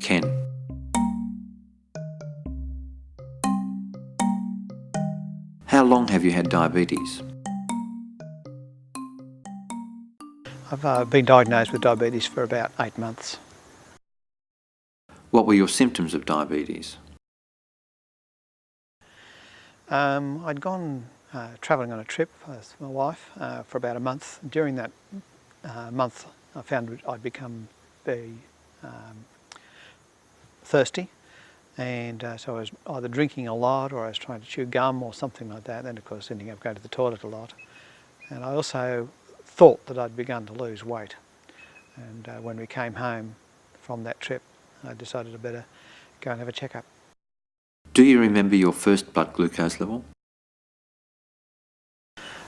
Ken. How long have you had diabetes? I've been diagnosed with diabetes for about 8 months. What were your symptoms of diabetes? I'd gone travelling on a trip with my wife for about a month. During that month I found I'd become very thirsty, and so I was either drinking a lot or I was trying to chew gum or something like that, and of course ending up going to the toilet a lot. And I also thought that I'd begun to lose weight, and when we came home from that trip I decided I'd better go and have a checkup. Do you remember your first blood glucose level?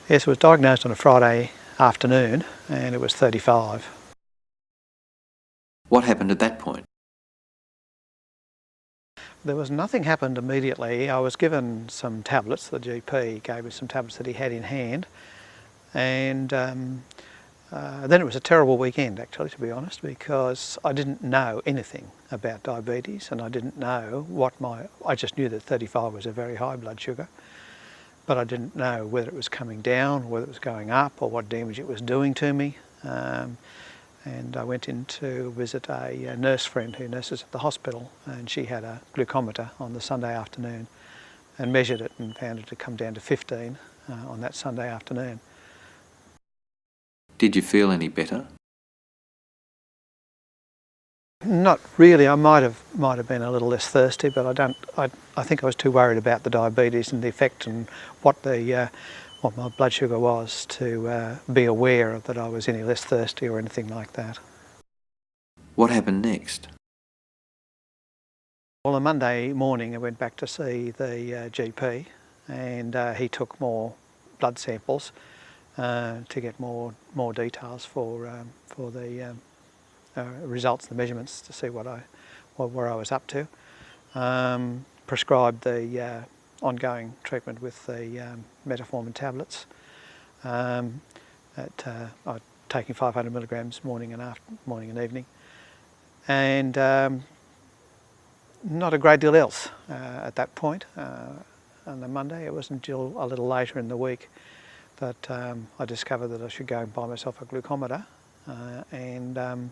Yes, I was diagnosed on a Friday afternoon and it was 35. What happened at that point? There was nothing happened immediately. I was given some tablets. The GP gave me some tablets that he had in hand, and then it was a terrible weekend actually, to be honest, because I didn't know anything about diabetes, and I didn't know I just knew that 35 was a very high blood sugar, but I didn't know whether it was coming down, whether it was going up, or what damage it was doing to me. And I went in to visit a nurse friend who nurses at the hospital, and she had a glucometer on the Sunday afternoon and measured it and found it to come down to 15 on that Sunday afternoon. Did you feel any better? Not really. I might have been a little less thirsty, but I think I was too worried about the diabetes and the effect and what my blood sugar was to be aware that I was any less thirsty or anything like that. What happened next? Well, on Monday morning I went back to see the GP, and he took more blood samples to get more details for the results, the measurements, to see where I was up to. Prescribed the ongoing treatment with the metformin tablets. I'm taking 500 milligrams morning and evening, and not a great deal else at that point. On the Monday, it wasn't until a little later in the week that I discovered that I should go and buy myself a glucometer and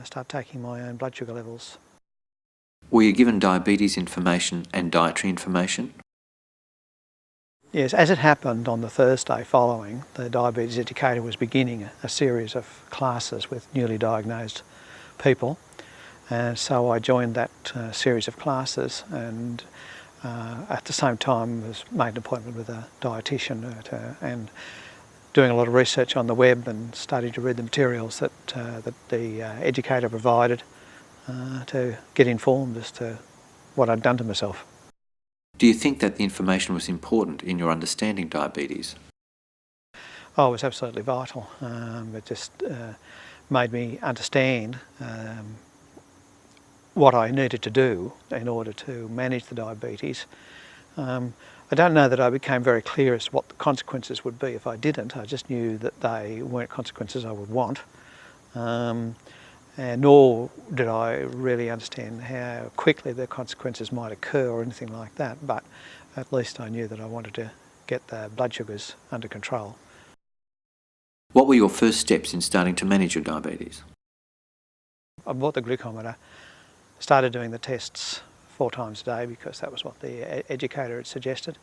start taking my own blood sugar levels. Were you given diabetes information and dietary information? Yes, as it happened on the Thursday following, the diabetes educator was beginning a series of classes with newly diagnosed people, and so I joined that series of classes, and at the same time made an appointment with a dietitian and doing a lot of research on the web and starting to read the materials that the educator provided to get informed as to what I'd done to myself. Do you think that the information was important in your understanding diabetes? Oh, it was absolutely vital. It just made me understand what I needed to do in order to manage the diabetes. I don't know that I became very clear as to what the consequences would be if I didn't. I just knew that they weren't consequences I would want. And nor did I really understand how quickly the consequences might occur or anything like that, but at least I knew that I wanted to get the blood sugars under control. What were your first steps in starting to manage your diabetes? I bought the glucometer, started doing the tests 4 times a day because that was what the educator had suggested,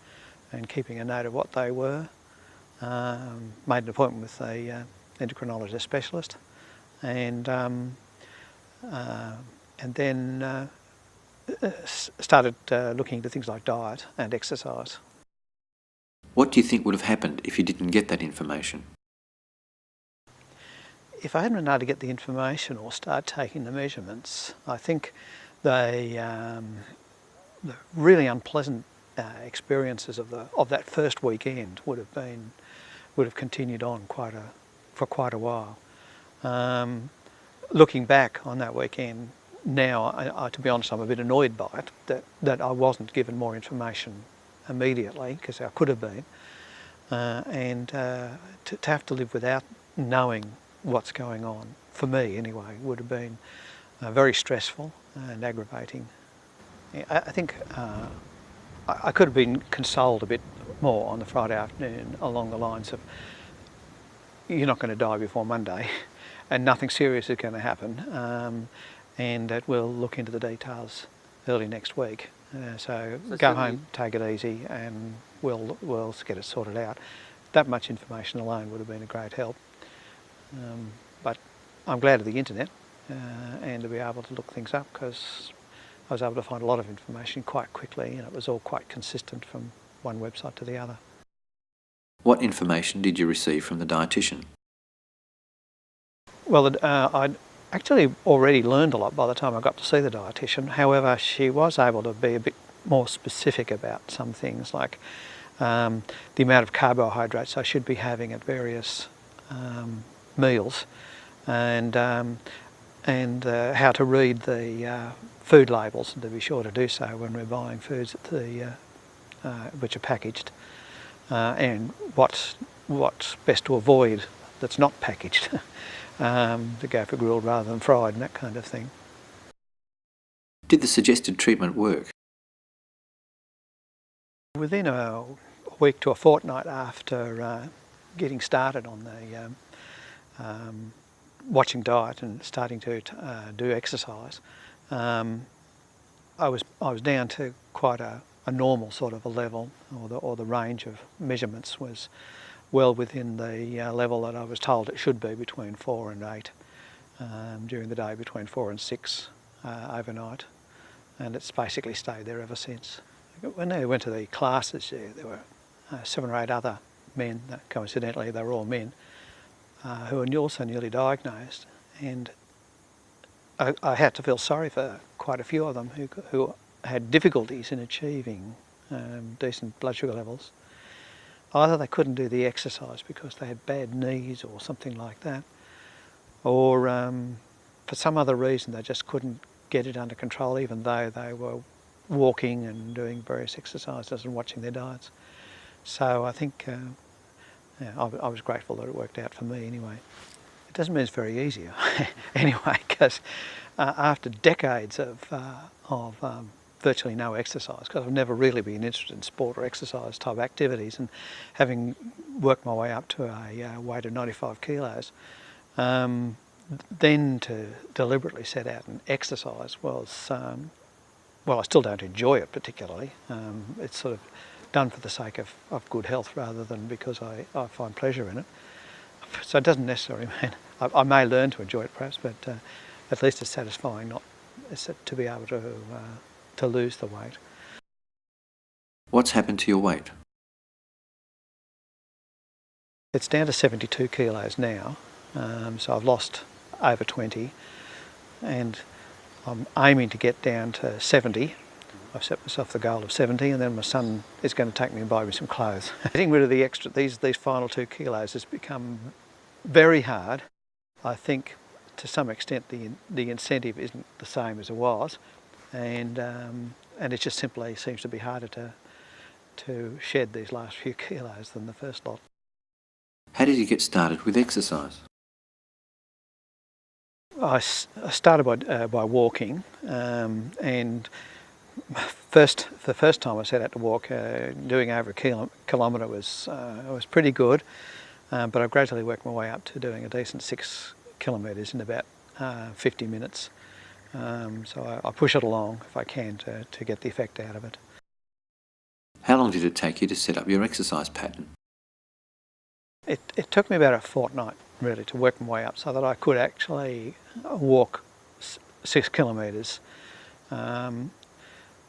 and keeping a note of what they were. Made an appointment with a endocrinologist specialist, and then started looking into things like diet and exercise. What do you think would have happened if you didn't get that information? If I hadn't been able to get the information or start taking the measurements, I think the really unpleasant experiences of that first weekend would have continued on for quite a while. Looking back on that weekend now, to be honest, I'm a bit annoyed by it, that I wasn't given more information immediately, because I could have been, and to have to live without knowing what's going on, for me anyway, would have been very stressful and aggravating. I think I could have been consoled a bit more on the Friday afternoon along the lines of, you're not going to die before Monday and nothing serious is going to happen, and that we'll look into the details early next week. So go home, take it easy, and we'll get it sorted out. That much information alone would have been a great help. But I'm glad of the internet and to be able to look things up, because I was able to find a lot of information quite quickly, and it was all quite consistent from one website to the other. What information did you receive from the dietitian? Well, I'd actually already learned a lot by the time I got to see the dietitian. However, she was able to be a bit more specific about some things, like the amount of carbohydrates I should be having at various meals, and how to read the food labels, and to be sure to do so when we're buying foods at the which are packaged, and what's best to avoid that's not packaged, to go for grilled rather than fried and that kind of thing. Did the suggested treatment work? Within a week to a fortnight after getting started on the watching diet and starting to do exercise, I was down to quite a normal sort of a level, or the range of measurements was well within the level that I was told it should be, between 4 and 8 during the day, between 4 and 6 overnight, and it's basically stayed there ever since. When I went to the classes, there were 7 or 8 other men, coincidentally they were all men, who were also newly diagnosed, and I had to feel sorry for quite a few of them who had difficulties in achieving decent blood sugar levels. Either they couldn't do the exercise because they had bad knees or something like that, or for some other reason they just couldn't get it under control, even though they were walking and doing various exercises and watching their diets. So I think I was grateful that it worked out for me anyway. It doesn't mean it's very easy anyway, because after decades of virtually no exercise, because I've never really been interested in sport or exercise type activities, and having worked my way up to a weight of 95 kilos, then to deliberately set out and exercise was, well, I still don't enjoy it particularly. It's sort of done for the sake of good health rather than because I find pleasure in it. So it doesn't necessarily mean, I may learn to enjoy it perhaps, but at least it's satisfying to be able to lose the weight. What's happened to your weight? It's down to 72 kilos now, so I've lost over 20, and I'm aiming to get down to 70. I've set myself the goal of 70, and then my son is going to take me and buy me some clothes. Getting rid of the extra, these final 2 kilos has become very hard. I think to some extent the incentive isn't the same as it was, and it just simply seems to be harder to shed these last few kilos than the first lot. How did you get started with exercise? I started by walking, and the first time I set out to walk, doing over a kilometre was pretty good, but I gradually worked my way up to doing a decent 6 kilometres in about 50 minutes. So I push it along if I can to get the effect out of it. How long did it take you to set up your exercise pattern? It took me about a fortnight really to work my way up so that I could actually walk 6 kilometres,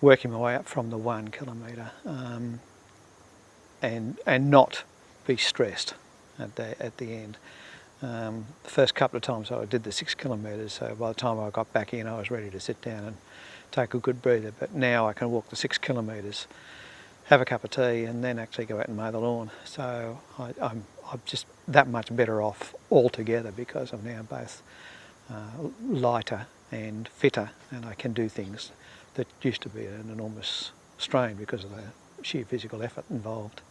working my way up from the 1 kilometre, and not be stressed at the end. The first couple of times I did the 6 kilometres, so by the time I got back in I was ready to sit down and take a good breather, but now I can walk the 6 kilometres, have a cup of tea, and then actually go out and mow the lawn. So I'm just that much better off altogether, because I'm now both lighter and fitter, and I can do things that used to be an enormous strain because of the sheer physical effort involved.